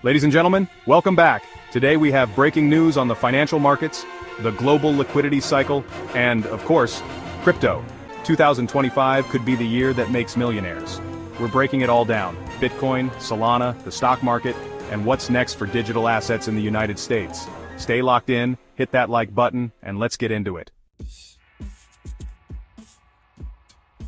Ladies and gentlemen, welcome back. Today we have breaking news on the financial markets, the global liquidity cycle, and, of course, crypto. 2025 could be the year that makes millionaires. We're breaking it all down. Bitcoin, Solana, the stock market, and what's next for digital assets in the United States. Stay locked in, hit that like button, and let's get into it.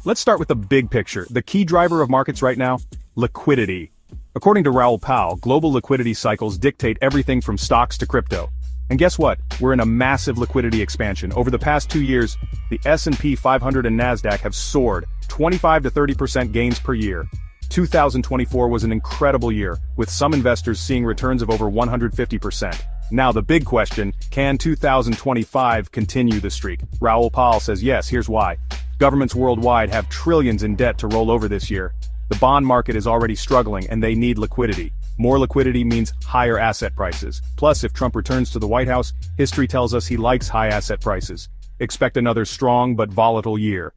Let's start with the big picture. The key driver of markets right now? Liquidity. According to Raoul Pal, global liquidity cycles dictate everything from stocks to crypto. And guess what? We're in a massive liquidity expansion. Over the past 2 years, the S&P 500 and Nasdaq have soared, 25 to 30% gains per year. 2024 was an incredible year, with some investors seeing returns of over 150%. Now the big question, can 2025 continue the streak? Raoul Pal says yes, here's why. Governments worldwide have trillions in debt to roll over this year. The bond market is already struggling and they need liquidity. More liquidity means higher asset prices. Plus, if Trump returns to the White House, history tells us he likes high asset prices. Expect another strong but volatile year.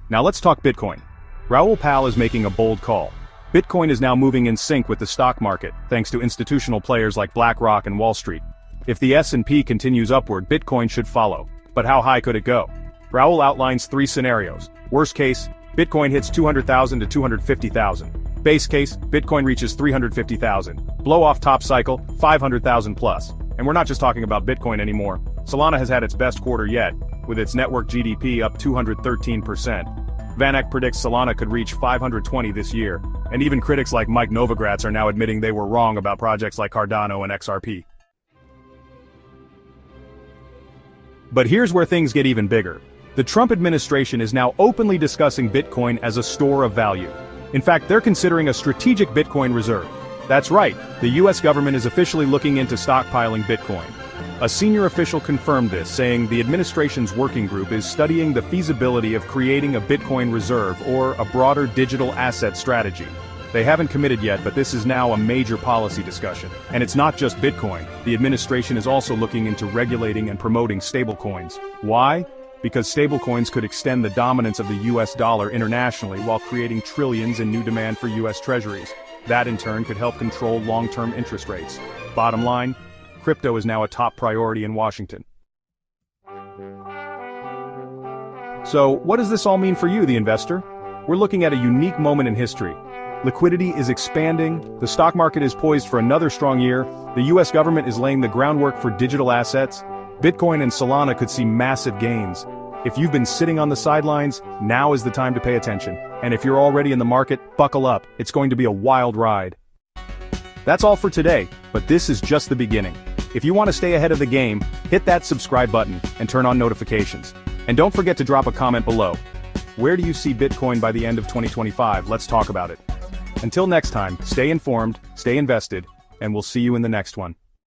Now let's talk Bitcoin. Raoul Pal is making a bold call. Bitcoin is now moving in sync with the stock market, thanks to institutional players like BlackRock and Wall Street. If the S&P continues upward, Bitcoin should follow. But how high could it go? Raoul outlines 3 scenarios. Worst case, Bitcoin hits 200,000 to 250,000. Base case, Bitcoin reaches 350,000. Blow off top cycle, 500,000 plus. And we're not just talking about Bitcoin anymore. Solana has had its best quarter yet, with its network GDP up 213%. VanEck predicts Solana could reach 520 this year, and even critics like Mike Novogratz are now admitting they were wrong about projects like Cardano and XRP. But here's where things get even bigger. The Trump administration is now openly discussing Bitcoin as a store of value. In fact, they're considering a strategic Bitcoin reserve. That's right, the US government is officially looking into stockpiling Bitcoin. A senior official confirmed this, saying the administration's working group is studying the feasibility of creating a Bitcoin reserve or a broader digital asset strategy. They haven't committed yet, but this is now a major policy discussion. And it's not just Bitcoin. The administration is also looking into regulating and promoting stablecoins. Why? Because stablecoins could extend the dominance of the US dollar internationally while creating trillions in new demand for US treasuries. That in turn could help control long-term interest rates. Bottom line, crypto is now a top priority in Washington. So, what does this all mean for you, the investor? We're looking at a unique moment in history. Liquidity is expanding, the stock market is poised for another strong year, the US government is laying the groundwork for digital assets, Bitcoin and Solana could see massive gains. If you've been sitting on the sidelines, now is the time to pay attention. And if you're already in the market, buckle up, it's going to be a wild ride. That's all for today, but this is just the beginning. If you want to stay ahead of the game, hit that subscribe button and turn on notifications. And don't forget to drop a comment below. Where do you see Bitcoin by the end of 2025? Let's talk about it. Until next time, stay informed, stay invested, and we'll see you in the next one.